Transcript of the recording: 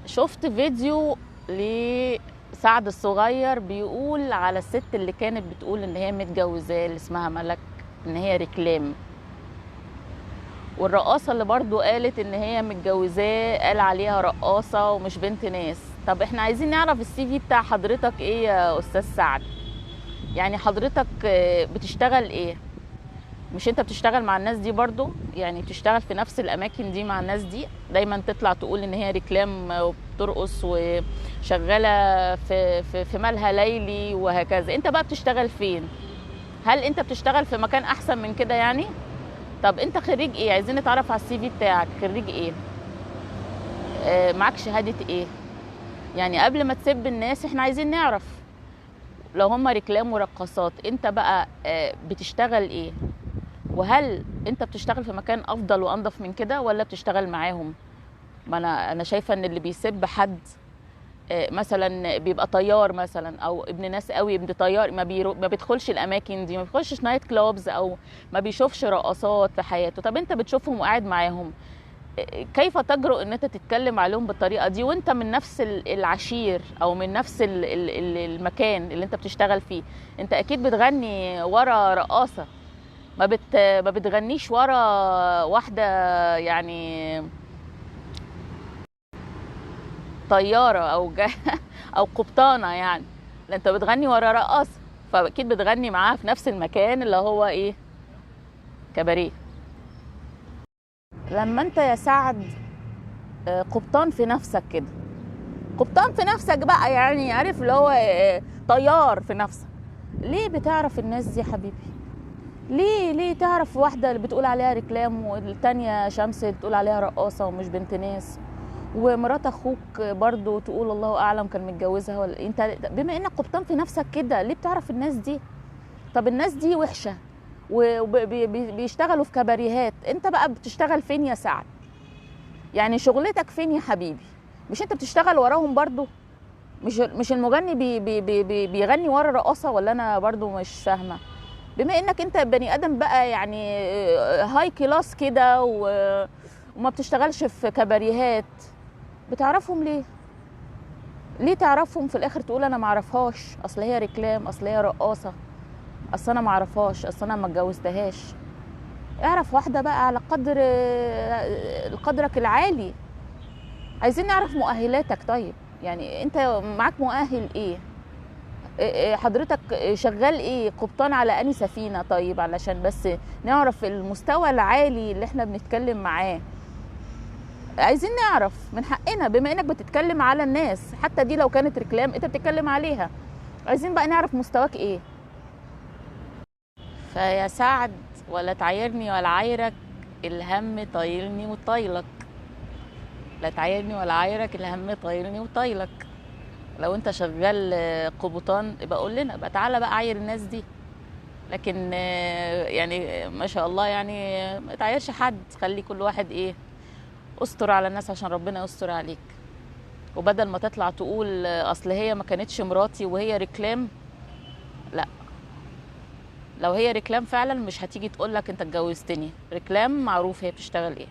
شفت فيديو لسعد الصغير بيقول على الست اللي كانت بتقول ان هي متجوزاه اللي اسمها ملك ان هي ريكلام، والرقاصه اللي برضو قالت ان هي متجوزاه قال عليها رقاصه ومش بنت ناس. طب احنا عايزين نعرف السي في بتاع حضرتك ايه يا استاذ سعد؟ يعني حضرتك بتشتغل ايه؟ مش انت بتشتغل مع الناس دي برضو؟ يعني بتشتغل في نفس الاماكن دي مع الناس دي؟ دايما تطلع تقول ان هي ريكلام وبترقص وشغاله في مالها ليلي وهكذا. انت بقى بتشتغل فين؟ هل انت بتشتغل في مكان احسن من كده يعني؟ طب انت خريج ايه؟ عايزين نتعرف على السي في بتاعك. خريج ايه؟ معاك شهاده ايه؟ يعني قبل ما تسب الناس احنا عايزين نعرف. لو هم ريكلام ورقصات انت بقى بتشتغل ايه؟ وهل انت بتشتغل في مكان افضل وانضف من كده ولا بتشتغل معاهم؟ ما انا شايفه ان اللي بيسب حد مثلا بيبقى طيار مثلا او ابن ناس قوي، ابن طيار ما بيدخلش الاماكن دي، ما بيخشش نايت كلوبز او ما بيشوفش رقصات في حياته. طب انت بتشوفهم وقاعد معاهم، كيف تجرؤ ان انت تتكلم عليهم بالطريقه دي وانت من نفس العشير او من نفس المكان اللي انت بتشتغل فيه؟ انت اكيد بتغني ورا رقاصه، ما بتغنيش ورا واحده يعني طياره او قبطانه يعني. لا، انت بتغني ورا رقاصه، فاكيد بتغني معاها في نفس المكان اللي هو ايه، كباريه. لما انت يا سعد قبطان في نفسك كده، قبطان في نفسك بقى، يعني عارف اللي هو طيار في نفسك، ليه بتعرف الناس دي يا حبيبي؟ ليه تعرف واحده اللي بتقول عليها ريكلام والتانيه شمس اللي بتقول عليها رقاصه ومش بنت ناس، ومرات اخوك برضو تقول الله اعلم كان متجوزها ولا إيه؟ انت بما انك قبطان في نفسك كده ليه بتعرف الناس دي؟ طب الناس دي وحشه وبيشتغلوا في كباريهات، انت بقى بتشتغل فين يا سعد؟ يعني شغلتك فين يا حبيبي؟ مش انت بتشتغل وراهم برضو؟ مش المغني بيغني ورا رقاصه؟ ولا انا برضو مش فاهمه؟ بما انك انت بني ادم بقى يعني هاي كلاس كده وما بتشتغلش في كباريهات، بتعرفهم ليه؟ ليه تعرفهم في الاخر تقول انا معرفهاش، اصل هي ريكلام، اصل هي رقاصه، اصل انا معرفهاش، اصل انا ما اتجوزتهاش؟ اعرف واحده بقى على قدرك العالي. عايزين نعرف مؤهلاتك. طيب يعني انت معاك مؤهل ايه؟ حضرتك شغال ايه؟ قبطان على اني سفينه؟ طيب علشان بس نعرف المستوى العالي اللي احنا بنتكلم معاه. عايزين نعرف من حقنا، بما انك بتتكلم على الناس حتى دي لو كانت ريكلام انت بتتكلم عليها. عايزين بقى نعرف مستواك ايه. فيا سعد، ولا تعايرني ولا عايرك، الهم طايلني وطايلك. لا تعايرني ولا عايرك، الهم طايلني وطايلك. لو انت شغال قبطان يبقى قول لنا بقى، تعالى بقى عاير الناس دي. لكن يعني ما شاء الله يعني ما تعايرش حد، خلي كل واحد ايه، استر على الناس عشان ربنا يستر عليك. وبدل ما تطلع تقول اصل هي ما كانتش مراتي وهي ريكلام، لا، لو هي ريكلام فعلا مش هتيجي تقول لك انت اتجوزتني. ريكلام معروف هي بتشتغل ايه.